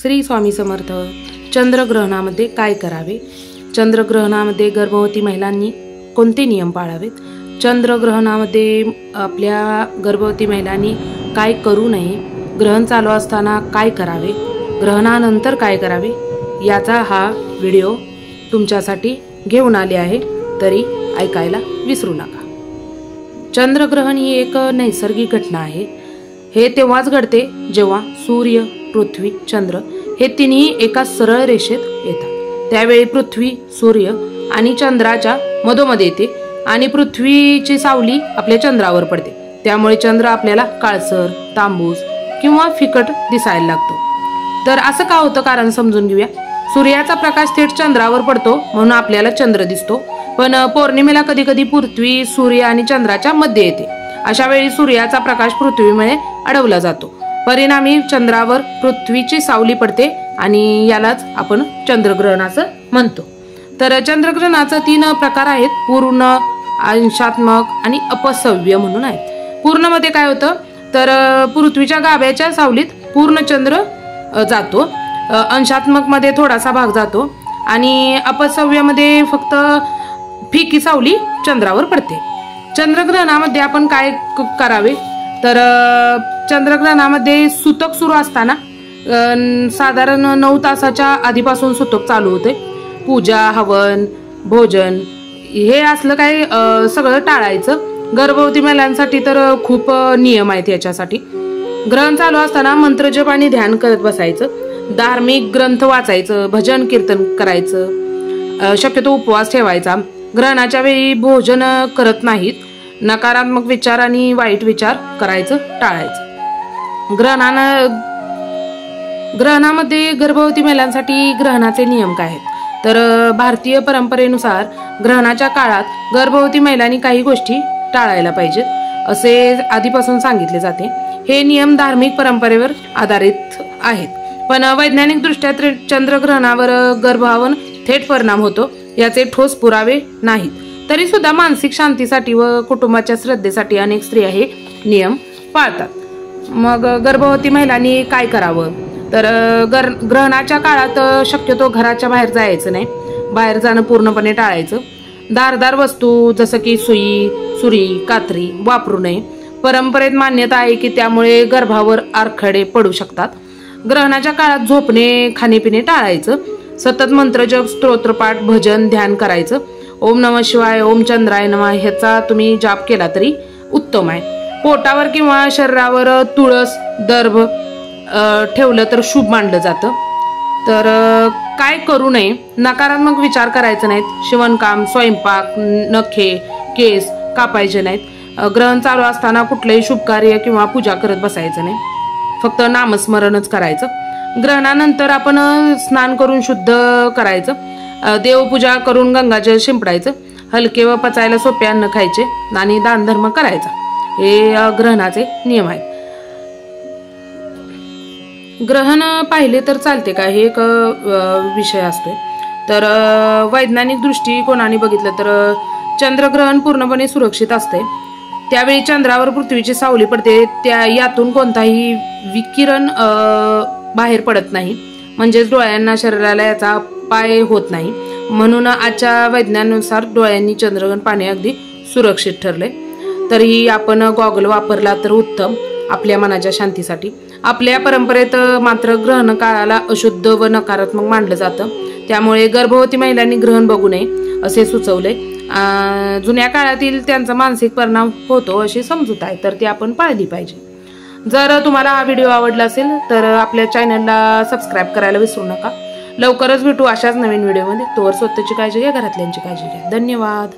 श्री स्वामी समर्थ। चंद्रग्रहणामध्ये काय करावे? चंद्रग्रहणामध्ये गर्भवती महिलांनी कोणते नियम पाळावेत? चंद्रग्रहणामध्ये आपल्या गर्भवती महिलांनी काय करू नये? ग्रहण चालू असताना काय करावे? ग्रहणानंतर काय करावे? याचा हा व्हिडिओ तुमच्यासाठी घेऊन आले आहे, तरी ऐकायला विसरू नका। चंद्रग्रहण ही एक नैसर्गिक घटना आहे। हे तेव्हाच घडते जेव्हा सूर्य, पृथ्वी, चंद्र हे तिन्ही एका सरळ रेषेत येतात। त्यावेळी पृथ्वी सूर्य आणि चंद्राच्या मधोमध येते आणि पृथ्वीची सावली आपल्या चंद्रावर पडते। त्यामुळे चंद्र आपल्याला काळसर, तांबूस किंवा फिकट दिसायला लागतो। तर असं का होतं कारण समजून घेऊया। सूर्याचा प्रकाश थेट चंद्रावर पडतो म्हणून आपल्याला चंद्र दिसतो, पण पौर्णिमेला कधी कधी पृथ्वी सूर्य आणि चंद्राच्या मध्ये येते। अशा वेळी सूर्याचा प्रकाश पृथ्वीमुळे अडवला जातो, परिणामी चंद्रावर पृथ्वीची सावली पडते आणि यालाच आपण चंद्रग्रहण असं म्हणतो। तर चंद्रग्रहणाचे 3 प्रकार आहेत, पूर्ण, अंशात्मक आणि अपसव्य म्हणून आहेत। पूर्ण मध्ये काय होतं तर पृथ्वीच्या गाभ्याच्या सावलीत पूर्ण चंद्र जातो, अंशात्मक मध्ये थोडासा भाग जातो आणि अपसव्य मध्ये फक्त फिकी सावली चंद्रावर पडते। चंद्रग्रहणामध्ये आपण काय करावे तर चंद्रग्रहणामध्ये सूतक सुरू असताना साधारण 9 तासाच्या आधीपासून सूतक चालू होते। पूजा, हवन, भोजन हे असलं काय सगळं टाळायचं। गर्भवती महिलांसाठी तर खूप नियम आहेत याच्यासाठी। ग्रहण चालू असताना मंत्रजप आणि ध्यान करत बसायचं, धार्मिक ग्रंथ वाचायचं, भजन कीर्तन करायचं, शक्यतो उपवास ठेवायचा। ग्रहणाच्या वेळी भोजन करत नाहीत, नकारात्मक विचार आणि वाईट विचार करायचं टाळायचं। ग्रहणामध्ये गर्भवती महिलांसाठी ग्रहणाचे नियम काय आहेत तर भारतीय परंपरेनुसार ग्रहणाच्या काळात गर्भवती महिलांनी काही गोष्टी टाळायला पाहिजेत असे आधीपासून सांगितले जाते। हे नियम धार्मिक परंपरेवर आधारित आहेत, पण वैज्ञानिक दृष्ट्या चंद्रग्रहणावर गर्भावर थेट परिणाम होतो याचे ठोस पुरावे नाहीत। तरी सुद्धा मानसिक शांतीसाठी व कुटुंबाच्या श्रद्धेसाठी अनेक स्त्रिया हे नियम पाळतात। मग गर्भवती महिलांनी काय करावं तर ग्रहणाच्या काळात शक्यतो घराच्या बाहेर जायचं नाही, बाहेर जाणं पूर्णपणे टाळायचं। धारदार वस्तू जसं की सुई, सुरी, कात्री वापरू नये। परंपरेत मान्यता आहे की त्यामुळे गर्भावर आरखडे पडू शकतात। ग्रहणाच्या काळात झोपणे, खाणेपिणे टाळायचं। सतत मंत्रजप, स्तोत्रपाठ, भजन, ध्यान करायचं। ओम नमः शिवाय, ओम चंद्राय नमः ह्याचा तुम्ही जाप केला तरी उत्तम आहे। पोटावर किंवा शरीरावर तुळस, दर्भ ठेवलं तर शुभ मानलं जातं। तर काय करू नये, नकारात्मक विचार करायचे नाहीत। शिवणकाम, स्वयंपाक, नखे, केस कापायचे नाहीत। ग्रहण चालू असताना कुठलंही शुभ कार्य किंवा पूजा करत बसायचं नाही, फक्त नामस्मरणच करायचं। ग्रहणानंतर आपण स्नान करून शुद्ध करायचं, देवपूजा करून गंगाजल शिंपडायचं, हलके व पचायला सोपे अन्न खायचे आणि दानधर्म करायचा। हे ग्रहणाचे नियम आहेत। ग्रहण पाहिले तर चालते का हे एक विषय असतोय। तर वैज्ञानिक दृष्टिकोनाने बघितलं तर चंद्रग्रहण पूर्णपणे सुरक्षित असते। त्यावेळी चंद्रावर पृथ्वीची सावली पडते, यातून कोणताही विकिरण बाहेर पडत नाही, म्हणजेच डोळ्यांना, शरीराला याचा अपाय होत नाही। म्हणून आजच्या वैज्ञानानुसार डोळ्यांनी चंद्रग्रहण पाहणे अगदी सुरक्षित ठरले। तरीही आपण गॉगल वापरला तर उत्तम, आपल्या मनाच्या शांतीसाठी। आपल्या परंपरेत मात्र ग्रहण काळाला अशुद्ध व नकारात्मक मानलं जातं, त्यामुळे गर्भवती महिलांनी ग्रहण बघू नये असे सुचवले। जुन्या काळातील त्यांचा मानसिक परिणाम होतो अशी समजूत आहे, तर ती आपण पाळली पाहिजे। जर तुम्हाला हा व्हिडिओ आवडला असेल तर आपल्या चॅनलला सबस्क्राईब करायला विसरू नका। लवकरच भेटू अशाच नवीन व्हिडिओमध्ये। तोवर स्वतःची काळजी घ्या, घरातल्यांची काळजी घ्या। धन्यवाद।